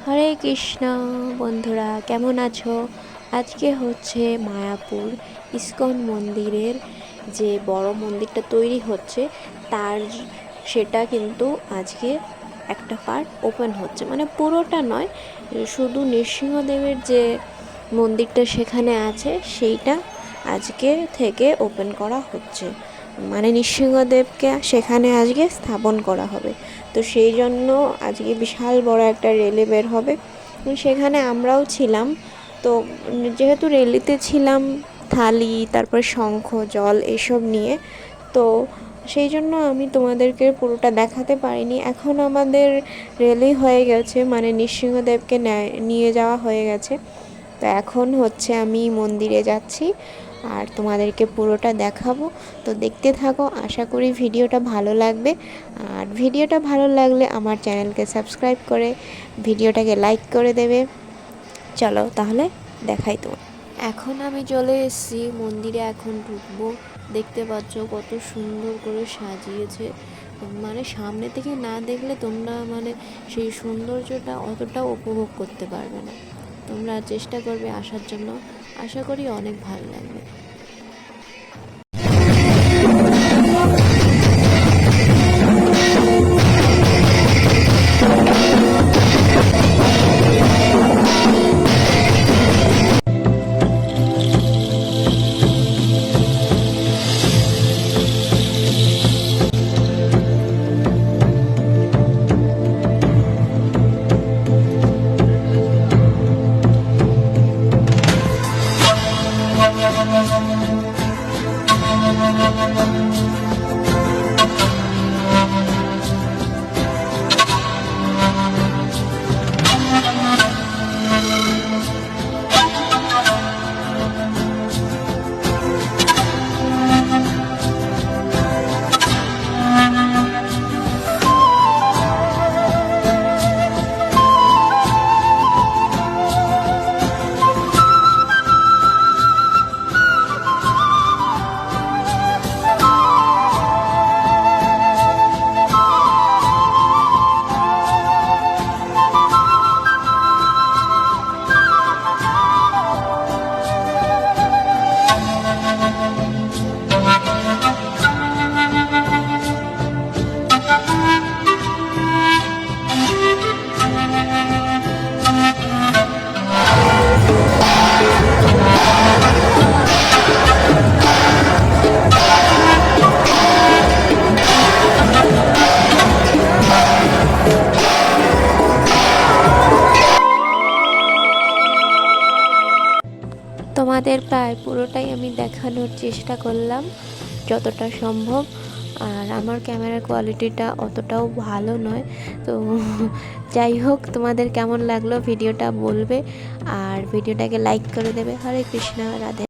হরে কৃষ্ণ। বন্ধুরা কেমন আছো? আজকে হচ্ছে মায়াপুর ইস্কন মন্দিরের যে বড় মন্দিরটা তৈরি হচ্ছে তার সেটা কিন্তু আজকে একটা পার্ট ওপেন হচ্ছে, মানে পুরোটা নয়, শুধু নৃসিংহদেবের যে মন্দিরটা সেখানে আছে সেইটা আজকে থেকে ওপেন করা হচ্ছে। মানে নৃসিংহদেবকে সেখানে আজকে স্থাপন করা হবে। তো সেই জন্য আজকে বিশাল বড় একটা র্যালি বের হবে, সেখানে আমরাও ছিলাম। তো যেহেতু র্যালিতে ছিলাম, থালি তারপর শঙ্খ জল এসব নিয়ে, তো সেই জন্য আমি তোমাদেরকে পুরোটা দেখাতে পারিনি। এখন আমাদের র্যালি হয়ে গেছে, মানে নৃসিংহদেবকে নিয়ে যাওয়া হয়ে গেছে। তো এখন হচ্ছে আমি মন্দিরে যাচ্ছি আর তোমাদেরকে পুরোটা দেখাবো। তো দেখতে থাকো, আশা করি ভিডিওটা ভালো লাগবে। আর ভিডিওটা ভালো লাগলে আমার চ্যানেলকে সাবস্ক্রাইব করে ভিডিওটাকে লাইক করে দেবে। চলো তাহলে দেখাই তোমার। এখন আমি চলে এসেছি মন্দিরে, এখন ঢুকবো। দেখতে পাচ্ছ কত সুন্দর করে সাজিয়েছে, মানে সামনে থেকে না দেখলে তোমরা মানে সেই সৌন্দর্যটা অতটা উপভোগ করতে পারবে না। তোমরা চেষ্টা করবে আসার জন্য, আশা করি অনেক ভালো লাগবে। তোমাদের প্রায় পুরোটাই আমি দেখানোর চেষ্টা করলাম যতটা সম্ভব। আর আমার ক্যামেরার কোয়ালিটিটা অতটাও ভালো নয়, তো যাই হোক, তোমাদের কেমন লাগলো ভিডিওটা বলবে আর ভিডিওটাকে লাইক করে দেবে। হরে কৃষ্ণ, রাধে।